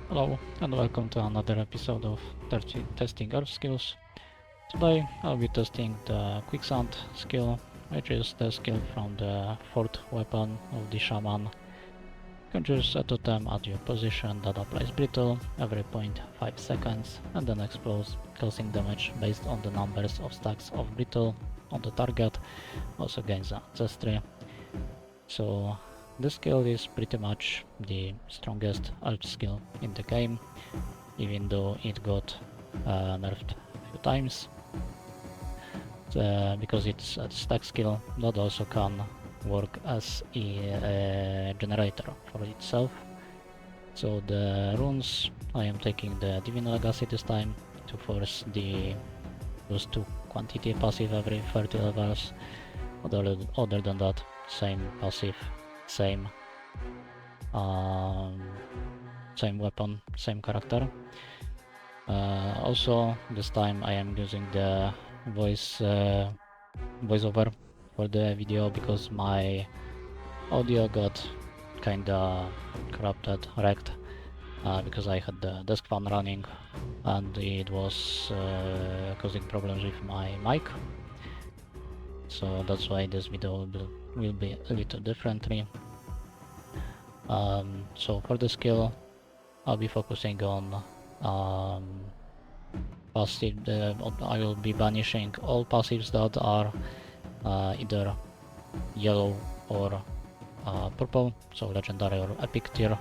Hello and welcome to another episode of Testing Earth Skills. Today I'll be testing the Quicksand skill, which is the skill from the fourth weapon of the Shaman. Conjures a totem at your position that applies Brittle every 0.5 seconds and then explodes, causing damage based on the numbers of stacks of Brittle on the target, also gains ancestry. So this skill is pretty much the strongest ult skill in the game, even though it got nerfed a few times. Because it's a stack skill that also can work as a generator for itself. So the runes, I am taking the Divine Legacy this time to force the boost to quantity passive every 30 levels. Other than that, same passive, same weapon, same character. Also, this time I am using the voiceover for the video because my audio got kinda corrupted, wrecked, because I had the desk fan running and it was causing problems with my mic. So that's why this video will be a little differently. So for the skill, I'll be focusing on passive. I will be banishing all passives that are either yellow or purple, so legendary or epic tier,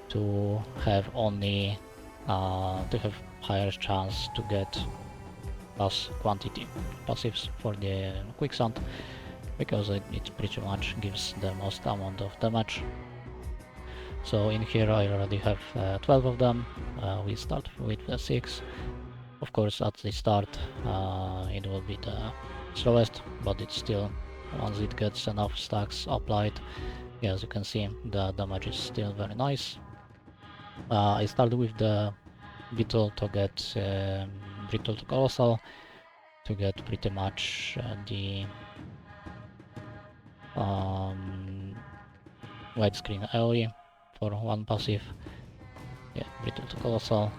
to have only to have higher chance to get plus quantity passives for the Quicksand, because it pretty much gives the most amount of damage. So in here I already have 12 of them. We start with 6. Of course at the start it will be the slowest, but it's still, once it gets enough stacks applied, yeah, as you can see, the damage is still very nice. I started with the Brittle to get Brittle to Colossal to get pretty much the widescreen AoE for one passive. Yeah, Brittle to Colossal.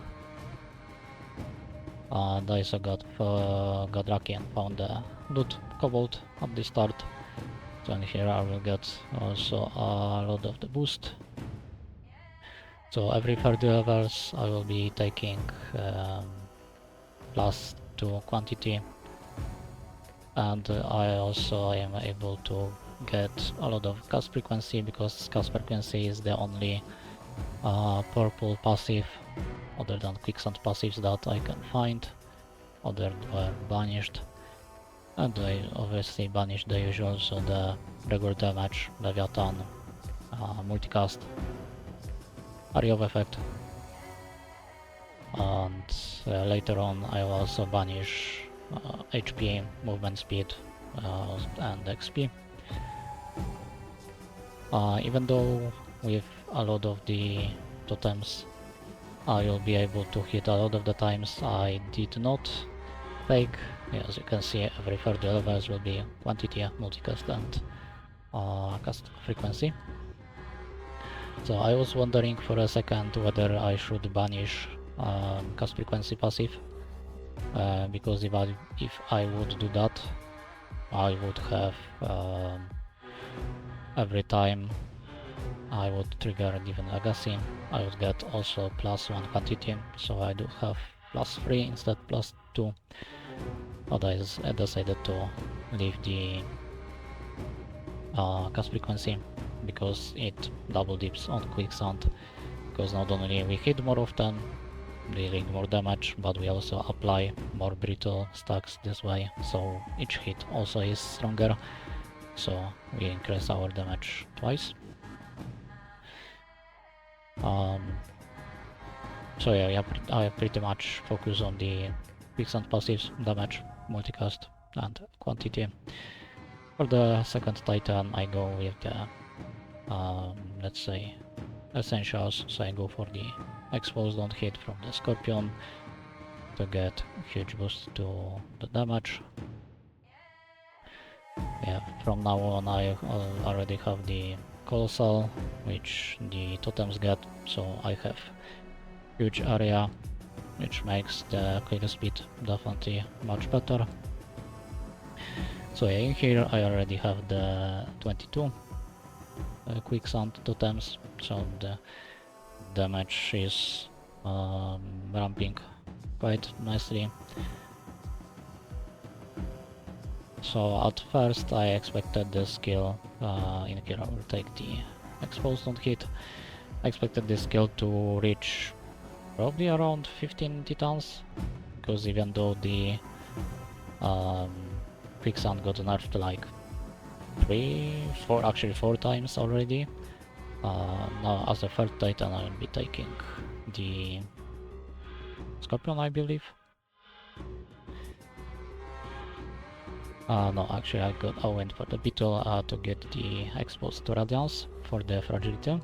And I also got lucky and found the loot cobalt at the start. So in here I will get also a lot of the boost. So every 30 levels I will be taking plus 2 quantity, and I also am able to get a lot of cast frequency, because cast frequency is the only purple passive other than Quicksand passives that I can find. Others were banished, and I obviously banished the usual, so the regular damage, Leviathan, multicast, area of effect, and later on I will also banish HP, movement speed, and XP. Even though with a lot of the totems I will be able to hit a lot of the times, I did not take. Yeah, as you can see, every 30 levels will be quantity, multicast, and cast frequency. So I was wondering for a second whether I should banish cast frequency passive, because if I would do that, I would have every time I would trigger Divine Legacy, I would get also plus 1 quantity, so I do have plus 3 instead plus 2. But I decided to leave the cast frequency because it double dips on Quicksand, because not only we hit more often, dealing more damage, but we also apply more brittle stacks this way, so each hit also is stronger, so we increase our damage twice. So yeah, I pretty much focus on the Quicksand passives, damage, multicast, and quantity. For the second Titan I go with the let's say essentials, so I go for the Expose Don't Hit from the Scorpion to get huge boost to the damage. Yeah, from now on I already have the Colossal, which the totems get, so I have huge area, which makes the kill speed definitely much better. So yeah, in here I already have the 22 Quicksand totems, so the damage is ramping quite nicely. So at first I expected the skill, in here I will take the exposed on hit. I expected this skill to reach probably around 15 titans, because even though the Quicksand got nerfed like 4 times already, now as a third titan I will be taking the Scorpion, I believe. No, actually I went for the Brittle to get the exposed to Radiance for the fragility.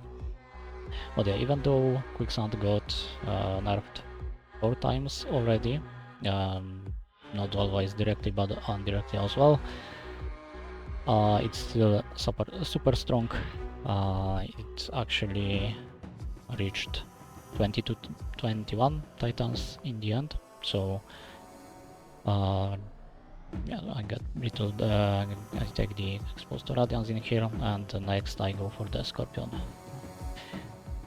But yeah, even though Quicksand got nerfed 4 times already, not always directly but indirectly as well, it's still super strong. It actually reached 20 to 21 titans in the end, so yeah, I got Brittle, I take the exposed to Radiance in here, and next I go for the Scorpion.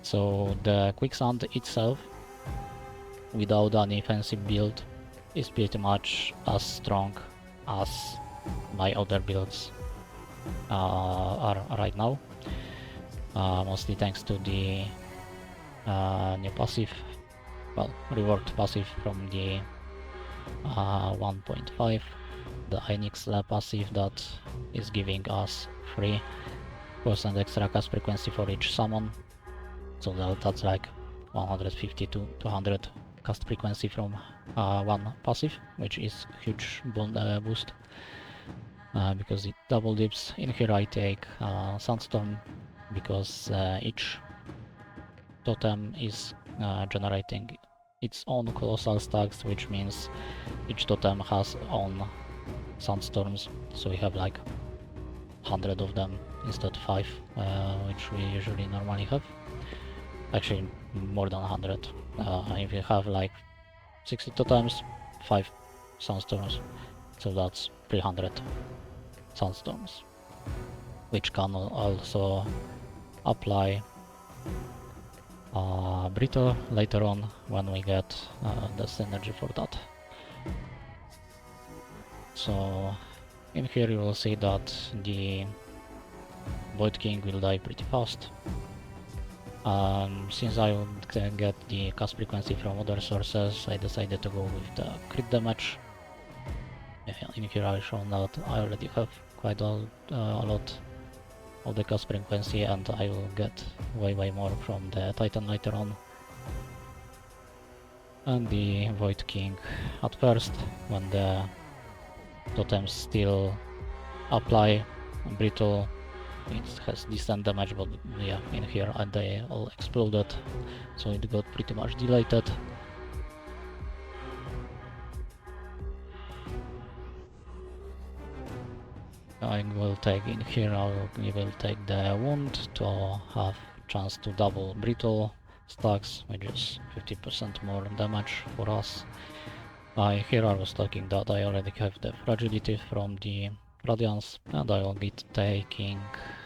So the Quicksand itself, without any fancy build, is pretty much as strong as my other builds are right now, mostly thanks to the new passive, well, reward passive from the 1.5, the Inix passive that is giving us 3% extra cast frequency for each summon, so that's like 150 to 200 cast frequency from one passive, which is huge boost, because it double dips. In here I take Sandstorm, because each totem is generating its own colossal stacks, which means each totem has own Sandstorms, so we have like 100 of them instead of 5, which we usually normally have. Actually, more than 100. If you have like 60 totems, 5 Sandstorms, so that's 300 Sandstorms, which can also apply Brittle later on when we get the synergy for that. So in here you will see that the Void King will die pretty fast. Since I would get the cast frequency from other sources, I decided to go with the crit damage. In here I've shown that I already have quite a lot of the cast frequency, and I will get way more from the Titan later on. And the Void King at first, when the totems still apply Brittle, it has decent damage, but yeah, in here they all exploded, so it got pretty much deleted. I will take in here, we will take the wound to have chance to double Brittle stacks, which is 50% more damage for us. Here I was talking that I already have the fragility from the Radiance, and I will be taking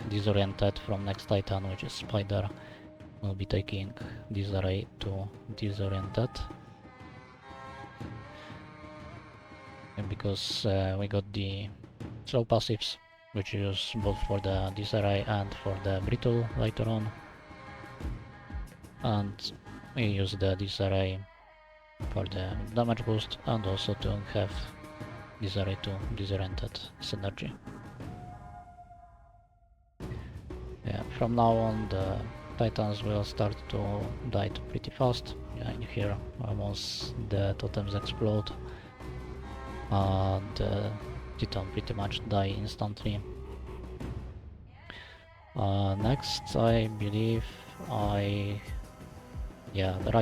Disoriented from next Titan, which is Spider. We'll be taking Disarray to Disoriented, and because we got the slow passives, which you use both for the Disarray and for the Brittle later on, and we use the Disarray for the damage boost, and also to have Disarray to Disoriented synergy. Yeah, from now on the Titans will start to die pretty fast. Yeah, in here once the totems explode, the Titan pretty much die instantly. Next, I believe right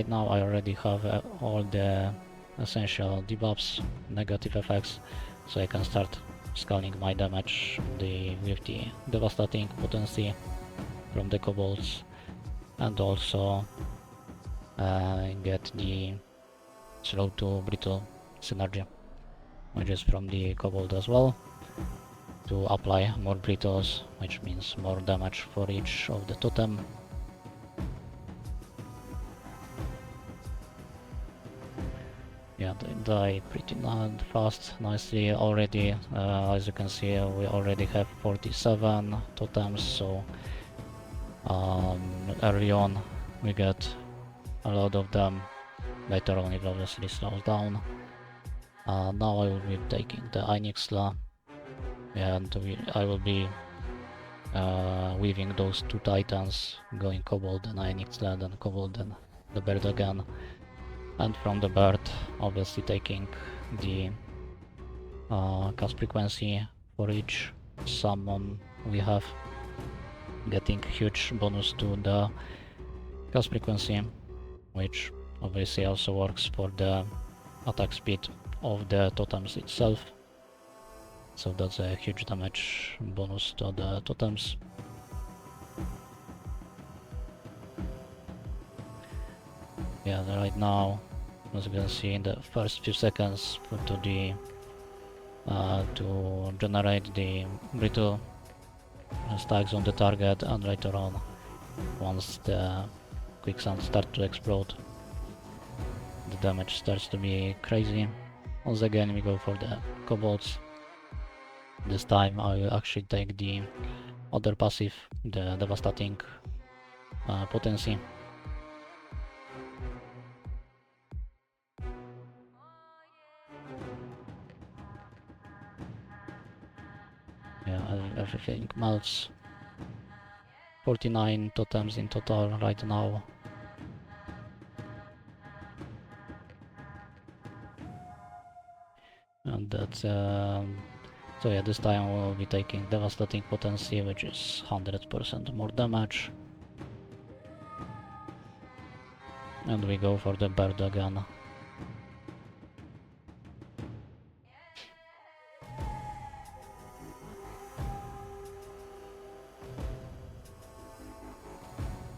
now I already have all the essential debuffs, negative effects, so I can start scaling my damage with the devastating potency from the kobolds, and also get the slow to brittle synergy, which is from the kobold as well, to apply more brittles, which means more damage for each of the totem. Yeah, they die pretty fast, nicely already. As you can see, we already have 47 totems, so early on we get a lot of them. Later on it obviously slows down. Now I will be taking the Einixla, and I will be weaving those two titans, going kobold and Einixla, then kobold and the bird again. And from the bird, obviously taking the cast frequency for each summon we have, getting huge bonus to the cast frequency, which obviously also works for the attack speed of the totems itself. So that's a huge damage bonus to the totems. Yeah, right now, as you can see, in the first few seconds to the to generate the brittle stacks on the target, and later on, once the quicksand starts to explode, the damage starts to be crazy. Once again, we go for the kobolds. This time I will actually take the other passive, the devastating potency. Yeah, everything melts. 49 totems in total right now. And that's so yeah, this time we'll be taking devastating potency, which is 100% more damage. And we go for the bird again.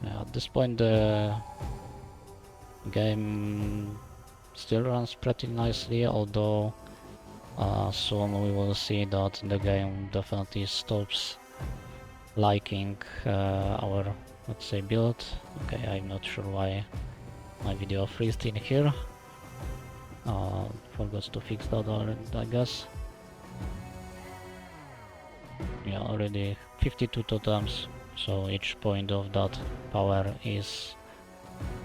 Yeah, at this point the game still runs pretty nicely, although soon we will see that the game definitely stops liking our, let's say, build. Okay, I'm not sure why my video freezed in here. Forgot to fix that already, I guess. Yeah, already 52 totems, so each point of that power is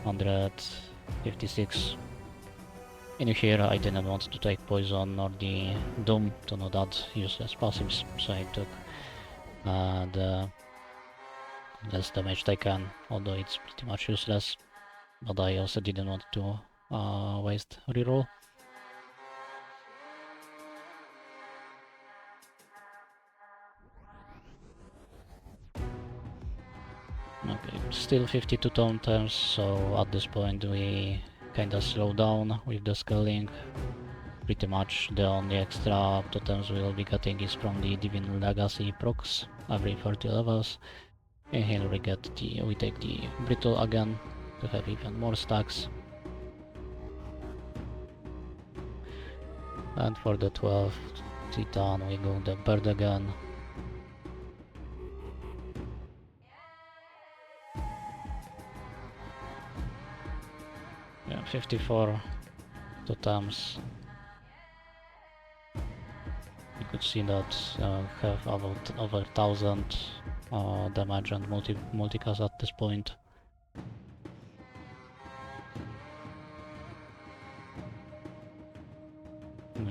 156. In here I didn't want to take poison or the doom to not add useless passives, so I took the less damage taken, although it's pretty much useless, but I also didn't want to waste reroll. Okay, still 52 totems, so at this point we kinda slow down with the scaling. Pretty much the only extra totems we will be getting is from the Divine Legacy procs every 30 levels. And here we take the Brittle again to have even more stacks. And for the 12th Titan we go the bird again. Yeah, 54 totems. You could see that have about over 1000 damage and multicast at this point.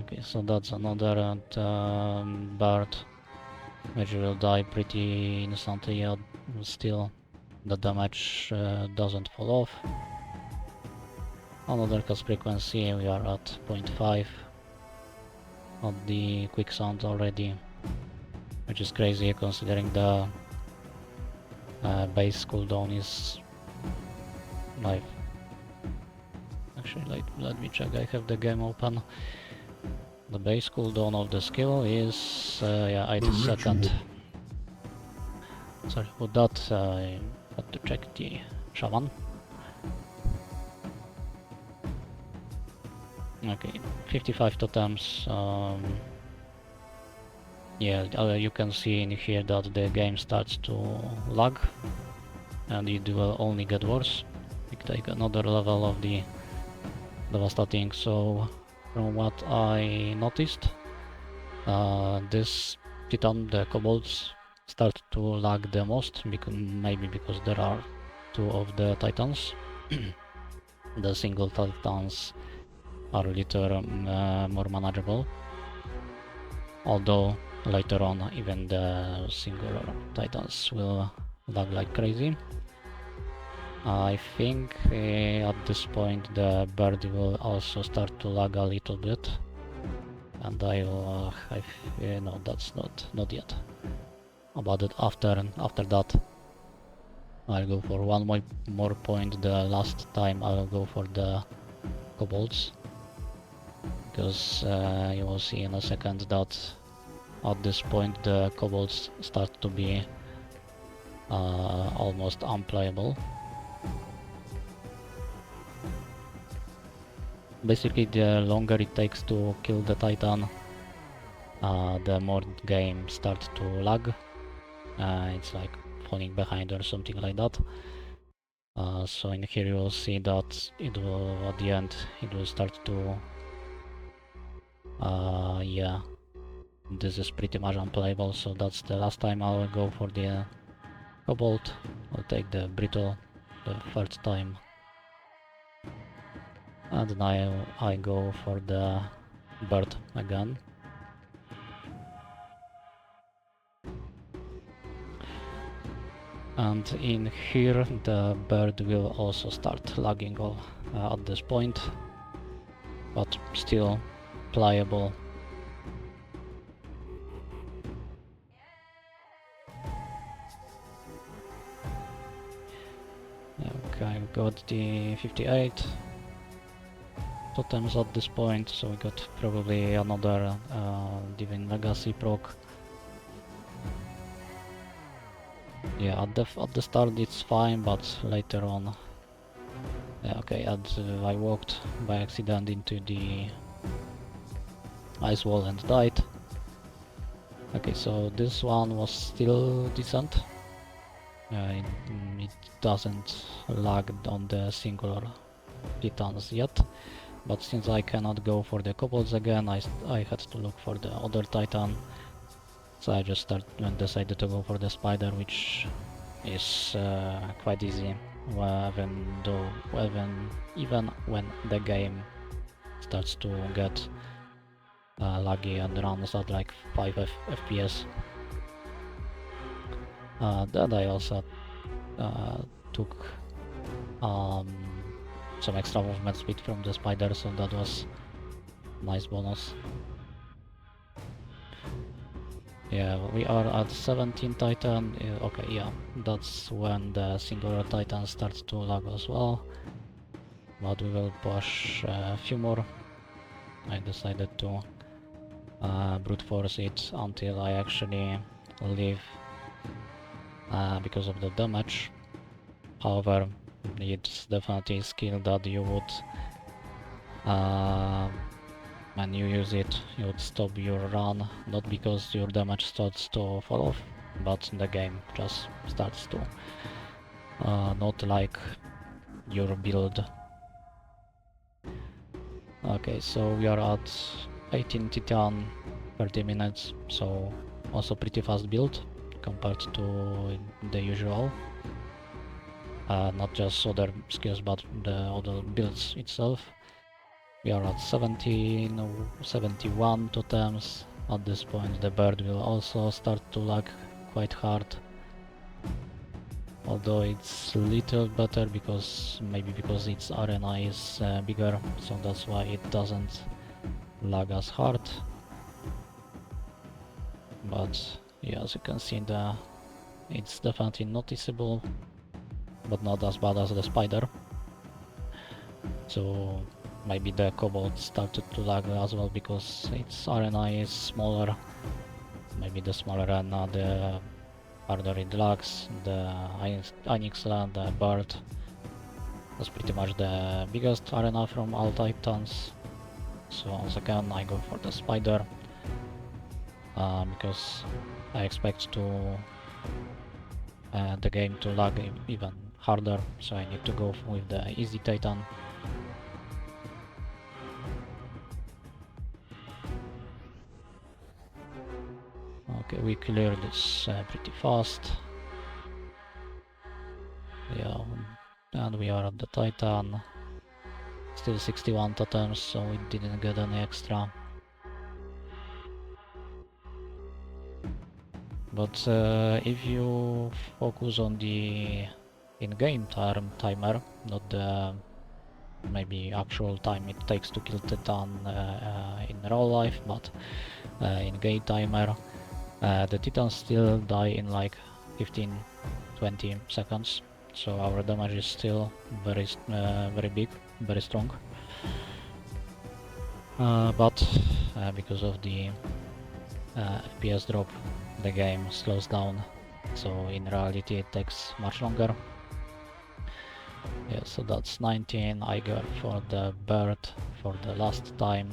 Okay, so that's another bird, which will die pretty instantly. Still, the damage doesn't fall off. Another cast frequency, we are at 0.5 on the Quicksand already, which is crazy considering the base cooldown is like... Actually, let me check, I have the game open. The base cooldown of the skill is yeah, 80-second. Sorry about that, I had to check the shaman. Okay, 55 totems. Yeah, you can see in here that the game starts to lag, and it will only get worse. We take another level of the devastating. So, from what I noticed, this Titan, the kobolds, start to lag the most, maybe because there are two of the Titans. The single Titans are a little more manageable, although later on even the singular Titans will lag like crazy. I think at this point the bird will also start to lag a little bit, and I will, no, that's not yet. About it after that, I'll go for one more point. The last time I'll go for the kobolds, because you will see in a second that at this point the kobolds start to be almost unplayable. Basically, the longer it takes to kill the Titan, the more the game starts to lag. It's like falling behind or something like that. So in here you will see that it will, at the end, it will start to, yeah, this is pretty much unplayable, so that's the last time I will go for the kobold. I'll take the Brittle the third time. And now I go for the bird again. And in here the bird will also start lagging at this point, but still playable. Okay, we got the 58 totems at this point, so we got probably another Divine Legacy proc. Yeah, at the start it's fine, but later on, yeah, okay, I walked by accident into the ice wall and died. Okay, so this one was still decent. It doesn't lag on the singular Titans yet, but since I cannot go for the kobolds again, I had to look for the other Titan. So I just decided to go for the spider, which is quite easy, even when the game starts to get laggy and runs at like 5 FPS. Then I also took some extra movement speed from the spider, so that was nice bonus. Yeah, we are at 17 Titan. Okay, yeah, that's when the singular Titan starts to lag as well. But we will push a few more. I decided to brute force it until I actually leave because of the damage. However, it's definitely a skill that you would, when you use it, you would stop your run, not because your damage starts to fall off, but the game just starts to not like your build. Okay, so we are at 18 Titan, 30 minutes, so also pretty fast build compared to the usual. Not just other skills, but the other builds itself. We are at 71 totems. At this point the bird will also start to lag quite hard. Although it's little better maybe because its arena is bigger, so that's why it doesn't lag as hard. But yeah, as you can see, it's definitely noticeable, but not as bad as the spider. So maybe the kobold started to lag as well because its arena is smaller. Maybe the smaller arena, the harder it lags. The Onyxland, the bird, was pretty much the biggest arena from all Titans. So on second I go for the spider, because I expect the game to lag even harder, so I need to go with the easy titan. Okay, we clear this pretty fast. Yeah, and we are at the titan. Still 61 totems, so we didn't get any extra. But if you focus on the in-game timer, not the maybe actual time it takes to kill Titan in real life, but in-game timer, the Titans still die in like 15-20 seconds, so our damage is still very big, very strong. But because of the FPS drop, the game slows down, so in reality it takes much longer. Yeah, so that's 19. I go for the bird for the last time.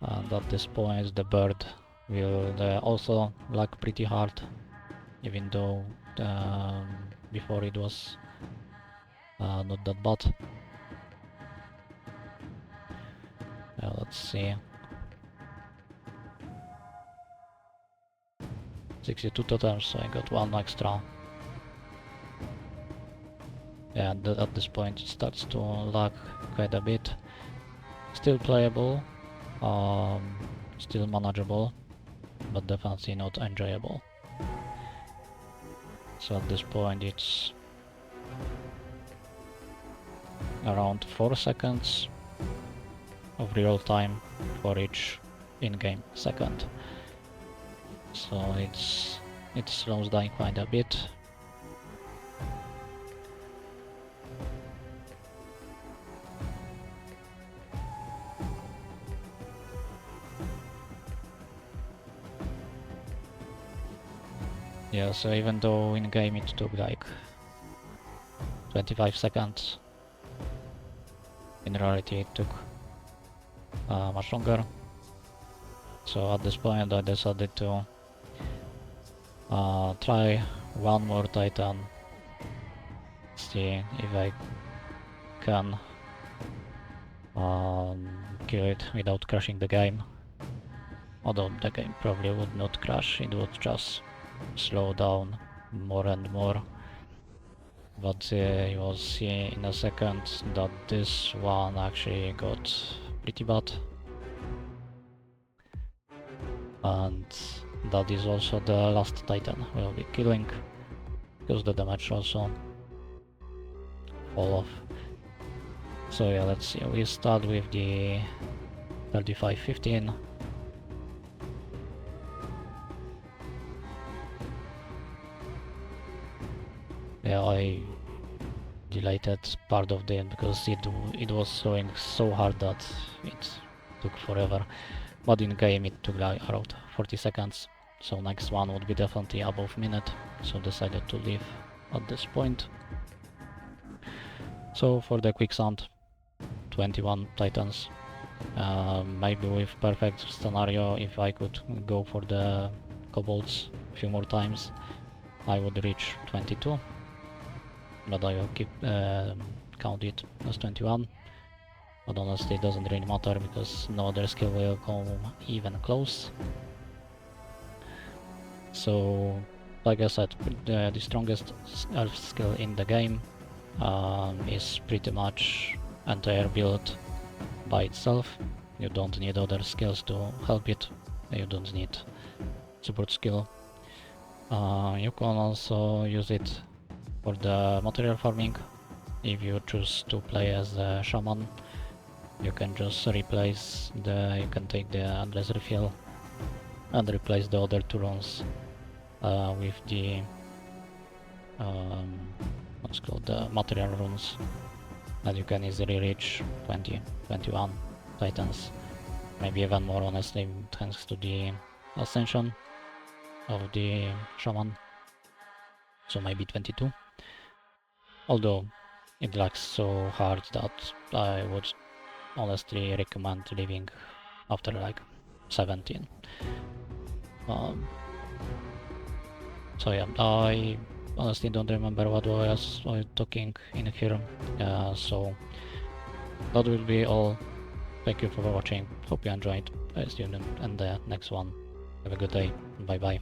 And at this point the bird will also lag pretty hard, even though before it was not that bad. Let's see. 62 totems, so I got one extra. And at this point it starts to lag quite a bit. Still playable, still manageable, but definitely not enjoyable. So at this point it's around 4 seconds of real time for each in-game second. So it slows down quite a bit. Yeah, so even though in-game it took like 25 seconds, in reality it took much longer. So at this point I decided to try one more titan, see if I can kill it without crashing the game. Although the game probably would not crash, it would just slow down more and more. But you will see in a second that this one actually got pretty bad. And that is also the last titan we'll be killing, because the damage also fall off. So yeah, let's see, we start with the 3515. Yeah, I deleted part of it because it was showing so hard that it took forever. But in game it took like around 40 seconds, so next one would be definitely above minute, so decided to leave at this point. So for the Quicksand, 21 titans. Maybe with perfect scenario, if I could go for the kobolds a few more times, I would reach 22. But I will keep count it as 21. But honestly it doesn't really matter because no other skill will come even close. So like I said, the strongest elf skill in the game is pretty much entire build by itself. You don't need other skills to help it, you don't need support skill. You can also use it for the material farming. If you choose to play as a shaman, you can just replace you can take the endless refill and replace the other 2 runes with the what's called the material runes, and you can easily reach 20, 21 titans, maybe even more honestly, thanks to the ascension of the shaman, so maybe 22. Although it lags so hard that I would honestly recommend leaving after like 17. Um, so yeah, I honestly don't remember what was I talking in here. So that will be all. Thank you for watching. Hope you enjoyed. I see you in the next one. Have a good day. Bye bye.